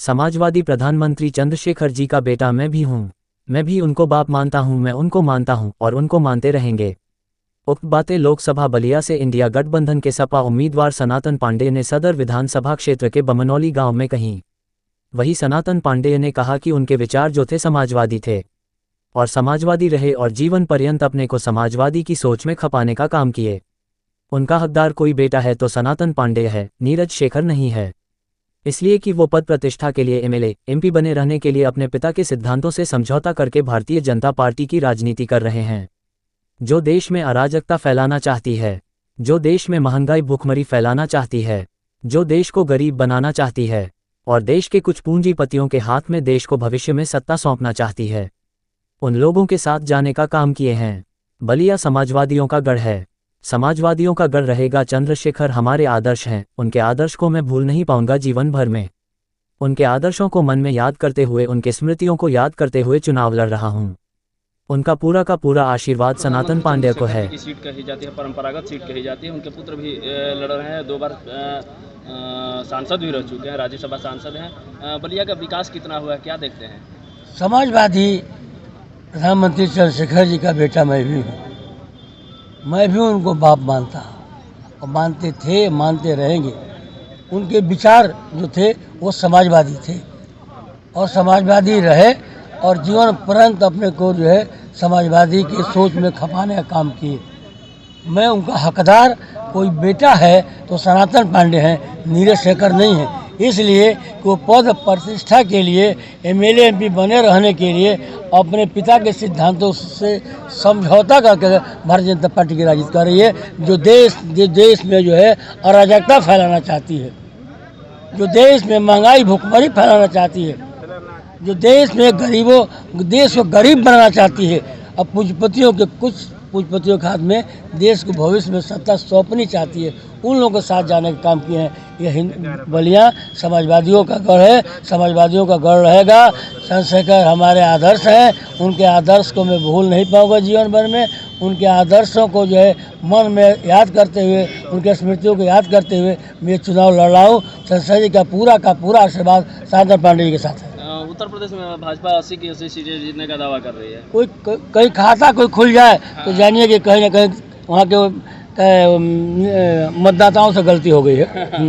समाजवादी प्रधानमंत्री चंद्रशेखर जी का बेटा मैं भी हूँ। मैं भी उनको बाप मानता हूँ, मैं उनको मानता हूँ और उनको मानते रहेंगे। उक्त बातें लोकसभा बलिया से इंडिया गठबंधन के सपा उम्मीदवार सनातन पांडेय ने सदर विधानसभा क्षेत्र के बमनौली गांव में कहीं। वहीं सनातन पांडेय ने कहा कि उनके विचार जो थे समाजवादी थे और समाजवादी रहे और जीवन पर्यंत अपने को समाजवादी की सोच में खपाने का काम किए। उनका हकदार कोई बेटा है तो सनातन पांडेय है, नीरज शेखर नहीं है। इसलिए कि वो पद प्रतिष्ठा के लिए एमएलए एमपी बने रहने के लिए अपने पिता के सिद्धांतों से समझौता करके भारतीय जनता पार्टी की राजनीति कर रहे हैं, जो देश में अराजकता फैलाना चाहती है, जो देश में महंगाई भूखमरी फैलाना चाहती है, जो देश को गरीब बनाना चाहती है और देश के कुछ पूंजीपतियों के हाथ में देश को भविष्य में सत्ता सौंपना चाहती है। उन लोगों के साथ जाने का काम किए हैं। बलिया समाजवादियों का गढ़ है, समाजवादियों का गढ़ रहेगा। चंद्रशेखर हमारे आदर्श हैं, उनके आदर्श को मैं भूल नहीं पाऊंगा जीवन भर में। उनके आदर्शों को मन में याद करते हुए, उनके स्मृतियों को याद करते हुए चुनाव लड़ रहा हूं। उनका पूरा का पूरा आशीर्वाद सनातन पांडेय को है। की सीट कही जाती है, परंपरागत सीट कही जाती है। उनके पुत्र भी लड़ रहे हैं, 2 बार सांसद भी रह चुके हैं, राज्यसभा सांसद हैं। बलिया का विकास कितना हुआ है, क्या देखते हैं? समाजवादी प्रधानमंत्री चंद्रशेखर जी का बेटा मैं भी हूँ। मैं भी उनको बाप मानता हूँ और मानते थे, मानते रहेंगे। उनके विचार जो थे वो समाजवादी थे और समाजवादी रहे और जीवन पर्यंत अपने को जो है समाजवादी की सोच में खपाने का काम किए। मैं उनका हकदार कोई बेटा है तो सनातन पांडेय हैं, नीरज शेखर नहीं है। इसलिए कि वो पद प्रतिष्ठा के लिए एमएलए एमपी बने रहने के लिए अपने पिता के सिद्धांतों से समझौता करके भारतीय जनता पार्टी की राजनीति कर रही है, जो देश में जो है अराजकता फैलाना चाहती है, जो देश में महंगाई भूखमरी फैलाना चाहती है, जो देश में देश को गरीब बनाना चाहती है। अब पूंजीपतियों के हाथ में देश को भविष्य में सत्ता सौंपनी चाहती है। उन लोगों के साथ जाने का काम किए हैं। यह बलिया समाजवादियों का गढ़ है, समाजवादियों का गढ़ रहेगा। चंद्रशेखर हमारे आदर्श हैं, उनके आदर्श को मैं भूल नहीं पाऊंगा जीवन भर में। उनके आदर्शों को जो है मन में याद करते हुए, उनके स्मृतियों को याद करते हुए मैं चुनाव लड़ रहा हूँ। चंद्रशेखर जी का पूरा आशीर्वाद सनातन पांडेय जी के साथ है। उत्तर प्रदेश में भाजपा 80 की 80 सीटें जीतने का दावा कर रही है। कोई खाता कोई खुल जाए तो जानिए कि कहीं ना कहीं वहाँ के मतदाताओं से गलती हो गई है।